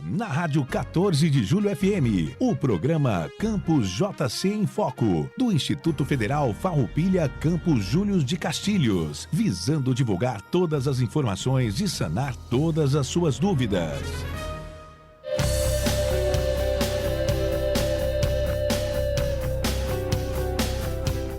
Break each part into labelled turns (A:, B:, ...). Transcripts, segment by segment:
A: Na Rádio 14 de Julho FM, o programa Campus JC em Foco, do Instituto Federal Farroupilha Campus Júlios de Castilhos, visando divulgar todas as informações e sanar todas as suas dúvidas.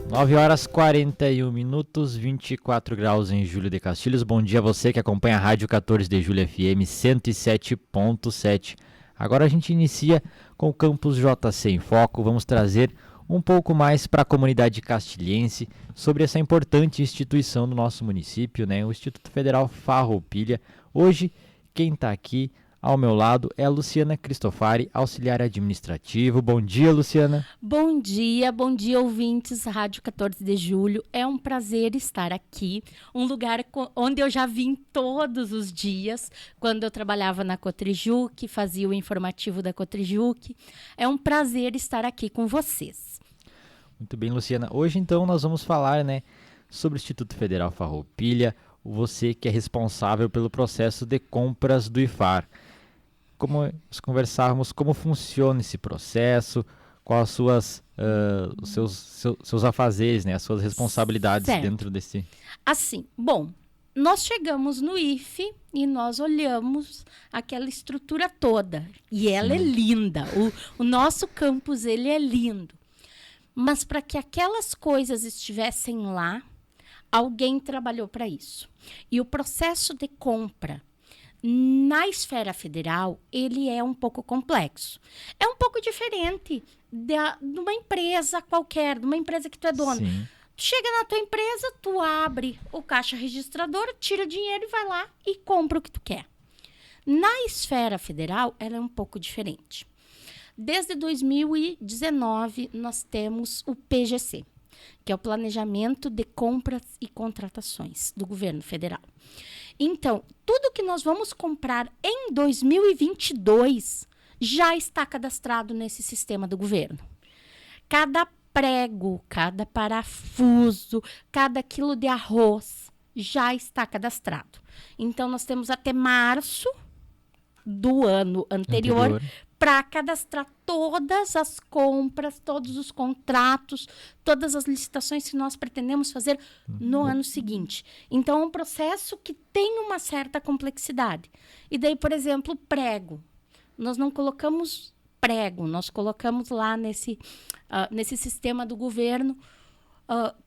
B: Nove horas 41 minutos, 24 graus em Júlio de Castilhos. Bom dia a você que acompanha a Rádio 14 de Julho FM 107.7. Agora a gente inicia com o Campus JC em Foco. Vamos trazer um pouco mais para a comunidade castilhense sobre essa importante instituição do nosso município, né? O Instituto Federal Farroupilha. Hoje, quem está aqui ao meu lado é a Luciana Cristofari, auxiliar administrativo. Bom dia, Luciana.
C: Bom dia, ouvintes, Rádio 14 de Julho. É um prazer estar aqui, um lugar onde eu já vim todos os dias, quando eu trabalhava na Cotrijuc, fazia o informativo da Cotrijuc. É um prazer estar aqui com vocês.
B: Muito bem, Luciana. Hoje, então, nós vamos falar, sobre o Instituto Federal Farroupilha, você que é responsável pelo processo de compras do IFAR. Como nós conversávamos, como funciona esse processo, quais os seus afazeres, as suas responsabilidades dentro desse...
C: Assim, nós chegamos no IFE e nós olhamos aquela estrutura toda. E ela é linda. O nosso campus, ele é lindo. Mas para que aquelas coisas estivessem lá, alguém trabalhou para isso. E o processo de compra na esfera federal, ele é um pouco complexo. É um pouco diferente de uma empresa qualquer, de uma empresa que tu é dono.
B: Sim.
C: Chega na tua empresa, tu abre o caixa registrador, tira dinheiro e vai lá e compra o que tu quer. Na esfera federal, ela é um pouco diferente. Desde 2019, nós temos o PGC, que é o Planejamento de Compras e Contratações do Governo Federal. Então, tudo que nós vamos comprar em 2022 já está cadastrado nesse sistema do governo. Cada prego, cada parafuso, cada quilo de arroz já está cadastrado. Então, nós temos até março do ano anterior para cadastrar todas as compras, todos os contratos, todas as licitações que nós pretendemos fazer no ano seguinte. Então, é um processo que tem uma certa complexidade. E daí, por exemplo, prego. Nós não colocamos prego, nós colocamos lá nesse sistema do governo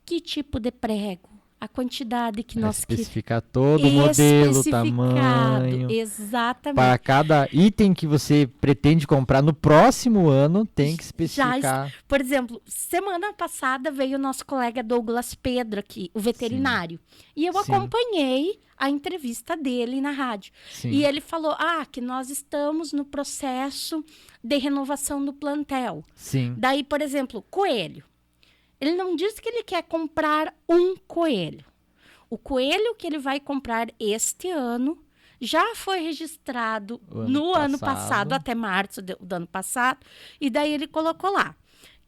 C: que tipo de prego, a quantidade que nós queremos.
B: Especificar todo o modelo, tamanho.
C: Exatamente.
B: Para cada item que você pretende comprar no próximo ano, tem que especificar.
C: Por exemplo, semana passada veio o nosso colega Douglas Pedro aqui, o veterinário. Sim. E eu acompanhei a entrevista dele na rádio. Sim. E ele falou que nós estamos no processo de renovação do plantel.
B: Sim.
C: Daí, por exemplo, coelho. Ele não diz que ele quer comprar um coelho. O coelho que ele vai comprar este ano já foi registrado no ano passado, até março do ano passado. E daí ele colocou lá,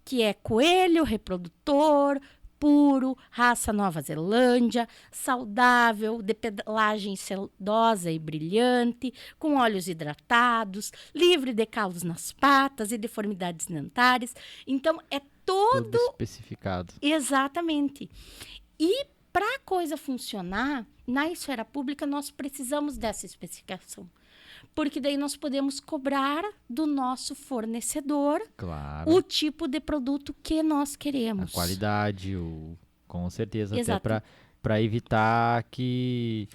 C: que é coelho reprodutor, puro, raça Nova Zelândia, saudável, de pelagem sedosa e brilhante, com olhos hidratados, livre de calos nas patas e deformidades dentares. Então, é tudo
B: especificado.
C: Exatamente. E para a coisa funcionar, na esfera pública, nós precisamos dessa especificação. Porque daí nós podemos cobrar do nosso fornecedor o tipo de produto que nós queremos.
B: A qualidade, com certeza. Exato. Até para evitar que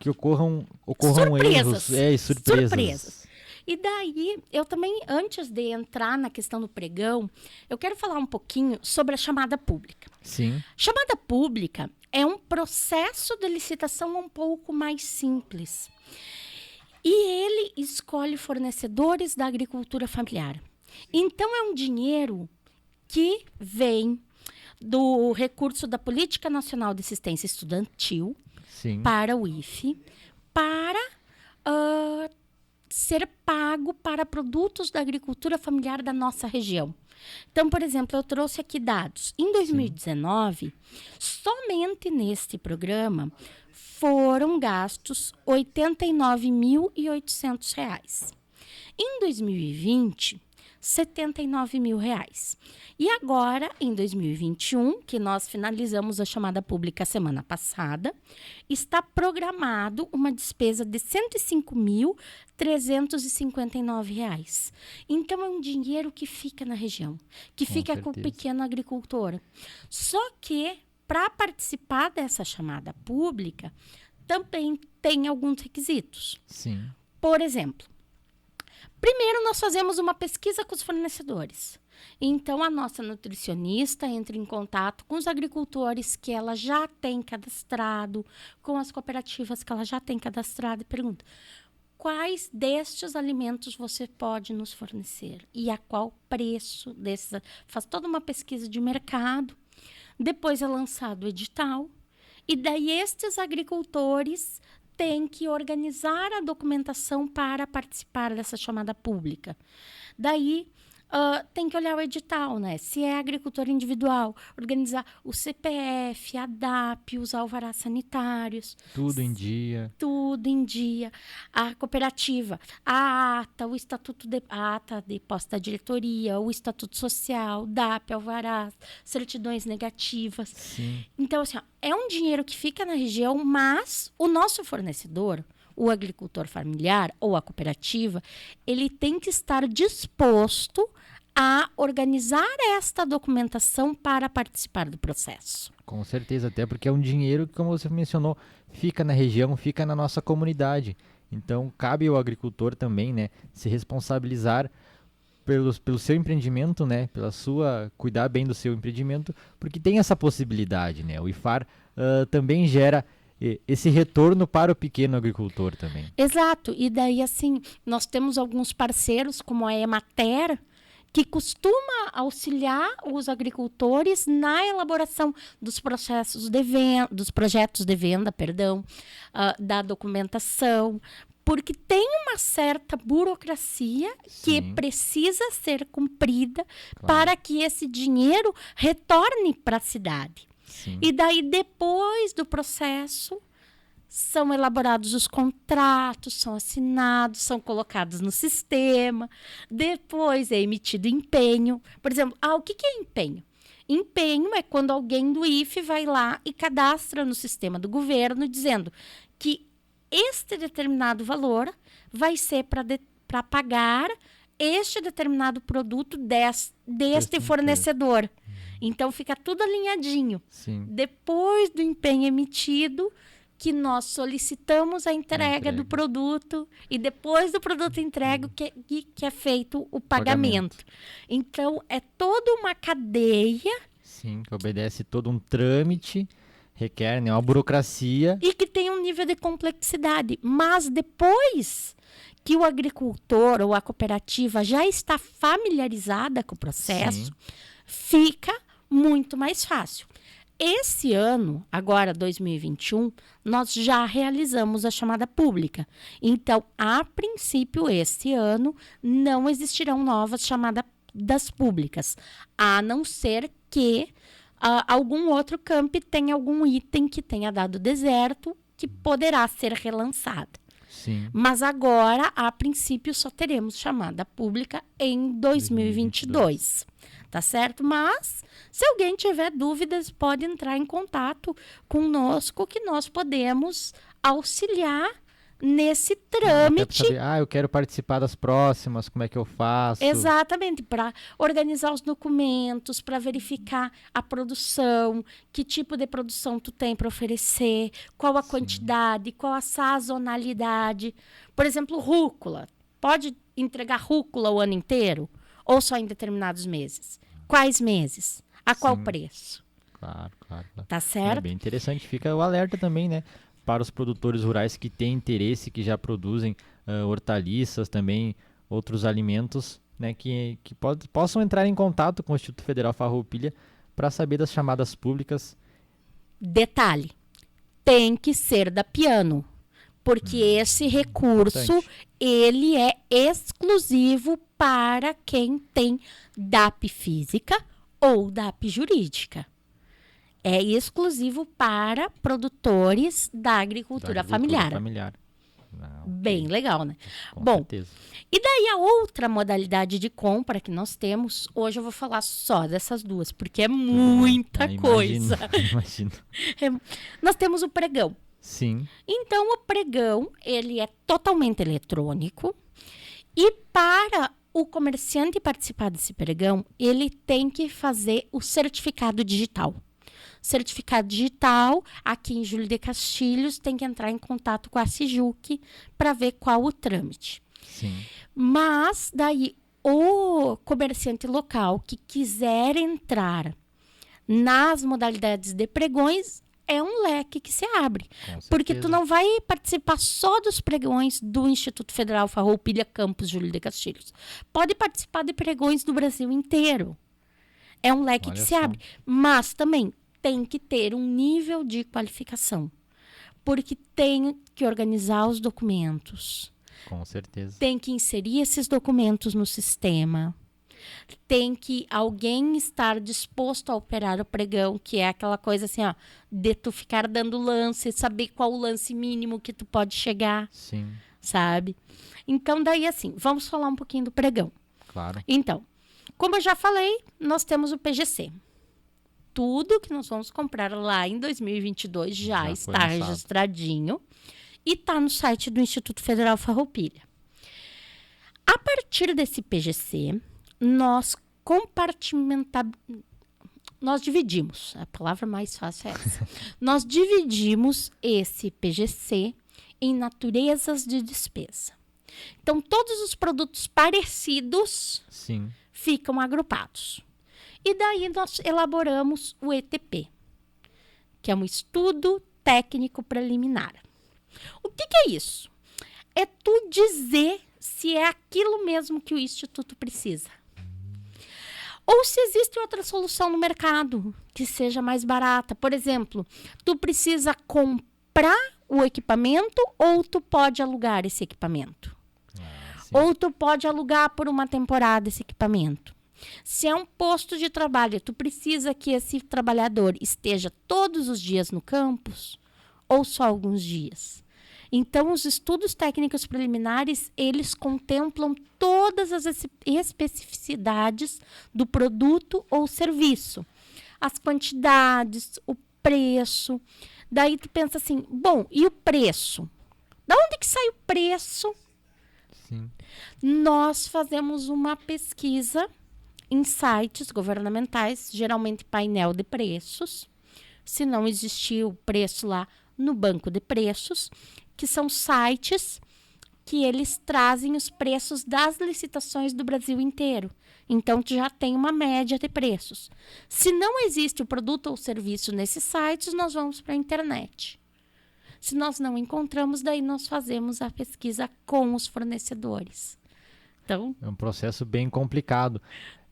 B: ocorram
C: surpresas.
B: Erros.
C: Surpresas. E daí, eu também, antes de entrar na questão do pregão, eu quero falar um pouquinho sobre a chamada pública.
B: Sim.
C: Chamada pública é um processo de licitação um pouco mais simples. E ele escolhe fornecedores da agricultura familiar. Então, é um dinheiro que vem do recurso da Política Nacional de Assistência Estudantil para o IFE, para ser pago para produtos da agricultura familiar da nossa região. Então, por exemplo, eu trouxe aqui dados. Em 2019, somente neste programa foram gastos R$ 89.800. Em 2020, R$ 79.000. E agora, em 2021, que nós finalizamos a chamada pública semana passada, está programado uma despesa de R$ 105.359. Então, é um dinheiro que fica na região, que fica com o pequeno agricultor. Só que, para participar dessa chamada pública, também tem alguns requisitos.
B: Sim.
C: Por exemplo, primeiro, nós fazemos uma pesquisa com os fornecedores. Então, a nossa nutricionista entra em contato com os agricultores que ela já tem cadastrado, com as cooperativas que ela já tem cadastrado e pergunta: quais destes alimentos você pode nos fornecer? E a qual preço desses? Faz toda uma pesquisa de mercado. Depois é lançado o edital. E daí, estes agricultores tem que organizar a documentação para participar dessa chamada pública. Daí, tem que olhar o edital, né? Se é agricultor individual, organizar o CPF, a DAP, os alvarás sanitários.
B: Tudo em dia.
C: Tudo em dia. A cooperativa, a ata, o estatuto a ata de posse da diretoria, o estatuto social, DAP, alvarás, certidões negativas.
B: Sim.
C: Então, assim, é um dinheiro que fica na região, mas o nosso fornecedor, o agricultor familiar ou a cooperativa, ele tem que estar disposto a organizar esta documentação para participar do processo.
B: Com certeza, até porque é um dinheiro que, como você mencionou, fica na região, fica na nossa comunidade. Então, cabe ao agricultor também, né, se responsabilizar pelo seu empreendimento, né, cuidar bem do seu empreendimento, porque tem essa possibilidade, né? O IFAR também gera esse retorno para o pequeno agricultor também.
C: Exato. E daí, assim, nós temos alguns parceiros, como a Emater, que costuma auxiliar os agricultores na elaboração dos processos de venda, dos projetos de venda, da documentação, porque tem uma certa burocracia que precisa ser cumprida para que esse dinheiro retorne para a cidade.
B: Sim.
C: E daí, depois do processo, são elaborados os contratos, são assinados, são colocados no sistema. Depois é emitido empenho. Por exemplo, o que é empenho? Empenho é quando alguém do IFE vai lá e cadastra no sistema do governo, dizendo que este determinado valor vai ser para pagar este determinado produto deste fornecedor. Então, fica tudo alinhadinho.
B: Sim.
C: Depois do empenho emitido, que nós solicitamos a entrega do produto, e depois do produto entregue que é feito o pagamento. Então, é toda uma cadeia.
B: Sim, que obedece todo um trâmite, requer, né, uma burocracia.
C: E que tem um nível de complexidade. Mas depois que o agricultor ou a cooperativa já está familiarizada com o processo, fica muito mais fácil. Esse ano, agora 2021, nós já realizamos a chamada pública. Então, a princípio, esse ano, não existirão novas chamadas públicas, a não ser que algum outro camp tenha algum item que tenha dado deserto, que poderá ser relançado.
B: Sim.
C: Mas agora, a princípio, só teremos chamada pública em 2022. Tá certo? Mas, se alguém tiver dúvidas, pode entrar em contato conosco, que nós podemos auxiliar nesse trâmite.
B: Eu quero participar das próximas, como é que eu faço?
C: Exatamente, para organizar os documentos, para verificar a produção, que tipo de produção tu tem para oferecer, qual a quantidade, qual a sazonalidade. Por exemplo, rúcula. Pode entregar rúcula o ano inteiro? Ou só em determinados meses? Quais meses? A qual preço?
B: Claro.
C: Tá certo?
B: É bem interessante. Fica o alerta também, né? Para os produtores rurais que têm interesse, que já produzem hortaliças também, outros alimentos, né? Que possam entrar em contato com o Instituto Federal Farroupilha para saber das chamadas públicas.
C: Detalhe, tem que ser da Piano. Porque esse recurso,
B: importante.
C: ele é exclusivo para quem tem DAP física ou DAP jurídica. É exclusivo para produtores da agricultura familiar.
B: Não,
C: Bem legal, né?
B: com
C: Bom,
B: certeza.
C: e daí a outra modalidade de compra que nós temos, hoje eu vou falar só dessas duas, porque é muita coisa.
B: Imagino.
C: Nós temos o pregão.
B: Sim,
C: Então, o pregão, ele é totalmente eletrônico e para o comerciante participar desse pregão, ele tem que fazer o certificado digital. Certificado digital, aqui em Júlio de Castilhos, tem que entrar em contato com a Sijuc para ver qual o trâmite.
B: sim.
C: Mas, daí, o comerciante local que quiser entrar nas modalidades de pregões, é um leque que se abre.
B: Com
C: Porque
B: certeza.
C: tu não vai participar só dos pregões do Instituto Federal Farroupilha Campus Júlio de Castilhos. Pode participar de pregões do Brasil inteiro. É um leque
B: Olha
C: que se
B: só.
C: abre. Mas também tem que ter um nível de qualificação. Porque tem que organizar os documentos.
B: Com certeza.
C: Tem que inserir esses documentos no sistema. Tem que alguém estar disposto a operar o pregão, que é aquela coisa assim, ó, de tu ficar dando lance, saber qual o lance mínimo que tu pode chegar,
B: Sim,
C: sabe? Então, daí assim, vamos falar um pouquinho do pregão.
B: claro.
C: Então, como eu já falei, nós temos o PGC. Tudo que nós vamos comprar lá em 2022 já
B: Já foi
C: está
B: lançado.
C: registradinho e está no site do Instituto Federal Farroupilha. A partir desse PGC, nós nós dividimos, a palavra mais fácil é essa. Nós dividimos esse PGC em naturezas de despesa. Então, todos os produtos parecidos
B: Sim,
C: ficam agrupados. E daí nós elaboramos o ETP, que é um estudo técnico preliminar. O que é isso? É tu dizer se é aquilo mesmo que o Instituto precisa. Ou se existe outra solução no mercado que seja mais barata. Por exemplo, tu precisa comprar o equipamento ou tu pode alugar esse equipamento.
B: sim.
C: Ou tu pode alugar por uma temporada esse equipamento. Se é um posto de trabalho, tu precisa que esse trabalhador esteja todos os dias no campus ou só alguns dias. Então, os estudos técnicos preliminares, eles contemplam todas as especificidades do produto ou serviço. As quantidades, o preço. Daí tu pensa assim, bom, e o preço? Da onde que sai o preço?
B: Sim.
C: Nós fazemos uma pesquisa em sites governamentais, geralmente painel de preços. Se não existir o preço lá no banco de preços, que são sites que eles trazem os preços das licitações do Brasil inteiro. Então, tu já tem uma média de preços. Se não existe o produto ou serviço nesses sites, nós vamos para a internet. Se nós não encontramos, daí nós fazemos a pesquisa com os fornecedores. Então,
B: É um processo bem complicado.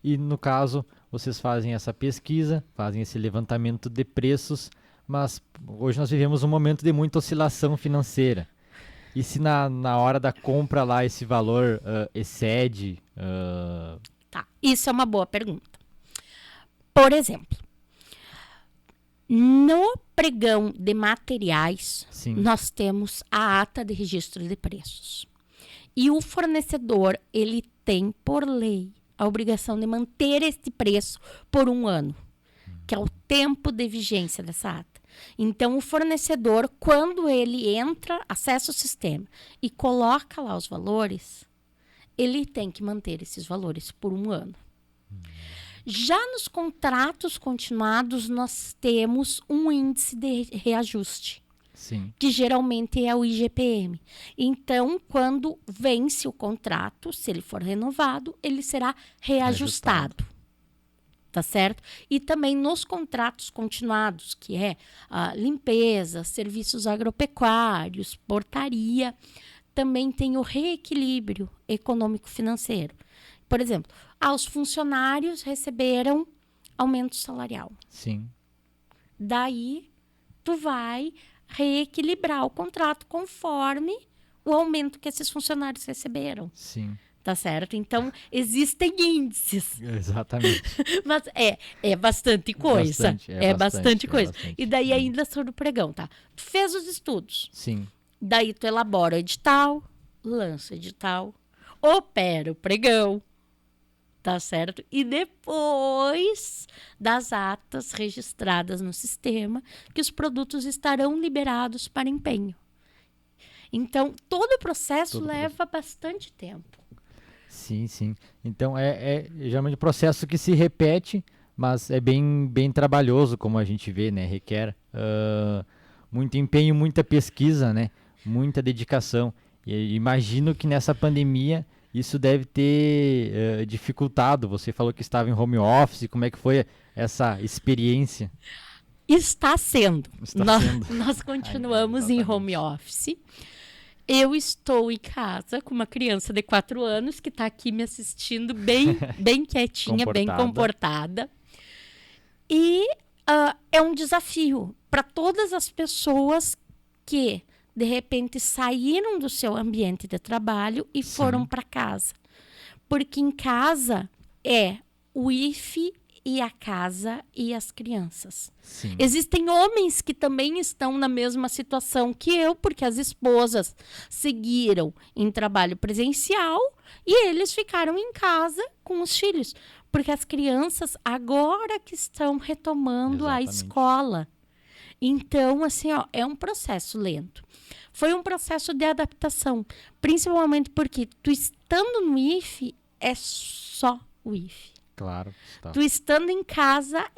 B: E, no caso, vocês fazem essa pesquisa, fazem esse levantamento de preços, mas hoje nós vivemos um momento de muita oscilação financeira. E se na hora da compra lá esse valor excede...
C: tá. Isso é uma boa pergunta. Por exemplo, no pregão de materiais,
B: Sim.
C: nós temos a ata de registro de preços. E o fornecedor, ele tem, por lei, a obrigação de manter este preço por 1 ano, que é o tempo de vigência dessa ata. Então, o fornecedor, quando ele entra, acessa o sistema e coloca lá os valores, ele tem que manter esses valores por 1 ano. Já nos contratos continuados, nós temos um índice de reajuste,
B: Sim.
C: que geralmente é o IGPM. Então, quando vence o contrato, se ele for renovado, ele será reajustado. Tá certo? E também nos contratos continuados, que é limpeza, serviços agropecuários, portaria, também tem o reequilíbrio econômico-financeiro. Por exemplo, os funcionários receberam aumento salarial.
B: Sim.
C: Daí, tu vai reequilibrar o contrato conforme o aumento que esses funcionários receberam.
B: Sim.
C: Tá certo? Então, existem índices.
B: Exatamente.
C: Mas é bastante coisa.
B: É bastante
C: coisa.
B: bastante.
C: E daí ainda sobre o pregão, tá? Tu fez os estudos.
B: Sim.
C: Daí tu elabora o edital, lança o edital, opera o pregão. Tá certo? E depois das atas registradas no sistema, que os produtos estarão liberados para empenho. Então, todo o processo leva bastante tempo.
B: Sim, sim. Então, é geralmente um processo que se repete, mas é bem trabalhoso, como a gente vê, né? Requer muito empenho, muita pesquisa, né? Muita dedicação. E imagino que nessa pandemia isso deve ter dificultado. Você falou que estava em home office. Como é que foi essa experiência?
C: Está sendo.
B: sendo.
C: Nós continuamos em home office. Eu estou em casa com uma criança de 4 anos que está aqui me assistindo bem quietinha, bem comportada. E é um desafio para todas as pessoas que, de repente, saíram do seu ambiente de trabalho e foram para casa. Porque em casa é o IFE e a casa e as crianças.
B: Sim.
C: Existem homens que também estão na mesma situação que eu, porque as esposas seguiram em trabalho presencial e eles ficaram em casa com os filhos. Porque as crianças agora que estão retomando a escola. Então, assim, é um processo lento. Foi um processo de adaptação, principalmente porque tu estando no IFE é só o IFE.
B: Claro.
C: Tu estando em casa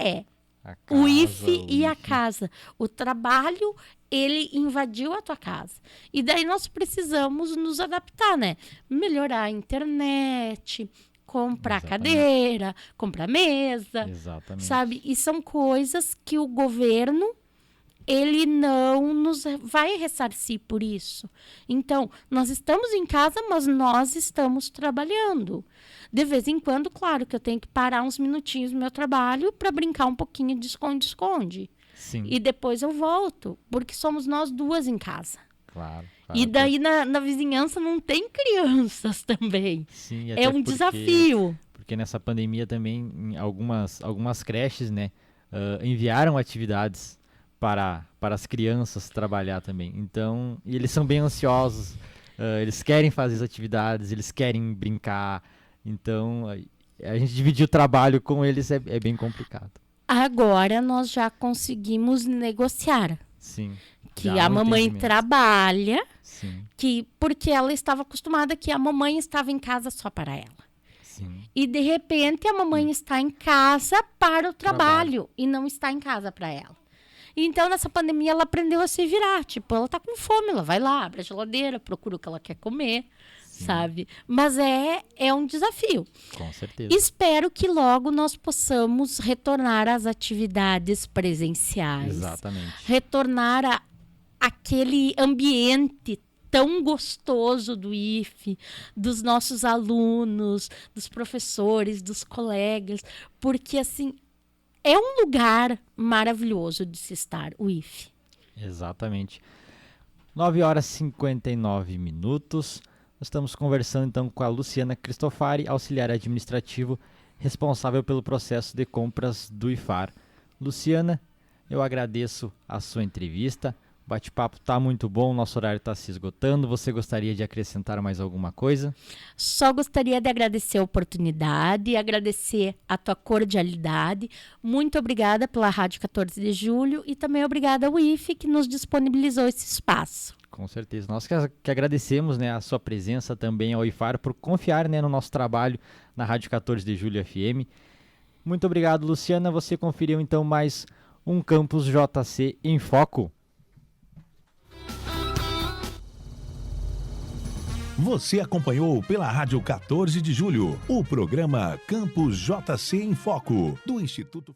C: o IFE e a casa. O trabalho, ele invadiu a tua casa. E daí nós precisamos nos adaptar, né? Melhorar a internet, comprar cadeira, comprar mesa.
B: Exatamente.
C: Sabe? E são coisas que o governo, ele não nos vai ressarcir por isso. Então, nós estamos em casa, mas nós estamos trabalhando. De vez em quando, claro que eu tenho que parar uns minutinhos no meu trabalho para brincar um pouquinho de esconde-esconde.
B: Sim.
C: E depois eu volto, porque somos nós duas em casa.
B: Claro.
C: E daí na vizinhança não tem crianças também.
B: Sim,
C: é um desafio.
B: Porque nessa pandemia também, em algumas creches, né, enviaram atividades para as crianças trabalhar também. Então, e eles são bem ansiosos, eles querem fazer as atividades, eles querem brincar. Então, a gente dividir o trabalho com eles é bem complicado.
C: Agora nós já conseguimos negociar.
B: Sim.
C: Que a mamãe trabalha,
B: sim,
C: porque ela estava acostumada que a mamãe estava em casa só para ela.
B: Sim.
C: E, de repente, a mamãe está em casa para o trabalho e não está em casa para ela. Então, nessa pandemia, ela aprendeu a se virar. Tipo, ela tá com fome, ela vai lá, abre a geladeira, procura o que ela quer comer, sabe? Mas é um desafio.
B: Com certeza.
C: Espero que logo nós possamos retornar às atividades presenciais.
B: Exatamente.
C: Retornar àquele ambiente tão gostoso do IFE, dos nossos alunos, dos professores, dos colegas, porque, assim, é um lugar maravilhoso de se estar, o IFE.
B: Exatamente. 9h59. Nós estamos conversando então com a Luciana Cristofari, auxiliar administrativo, responsável pelo processo de compras do IFAR. Luciana, eu agradeço a sua entrevista. O bate-papo está muito bom, nosso horário está se esgotando. Você gostaria de acrescentar mais alguma coisa?
C: Só gostaria de agradecer a oportunidade, agradecer a tua cordialidade. Muito obrigada pela Rádio 14 de Julho e também obrigada ao IFE que nos disponibilizou esse espaço.
B: Com certeza. Nós que agradecemos, né, a sua presença também ao IFAR por confiar, né, no nosso trabalho na Rádio 14 de Julho FM. Muito obrigado, Luciana. Você conferiu então mais um Campus JC em Foco.
A: Você acompanhou pela Rádio 14 de Julho o programa Campus JC em Foco, do Instituto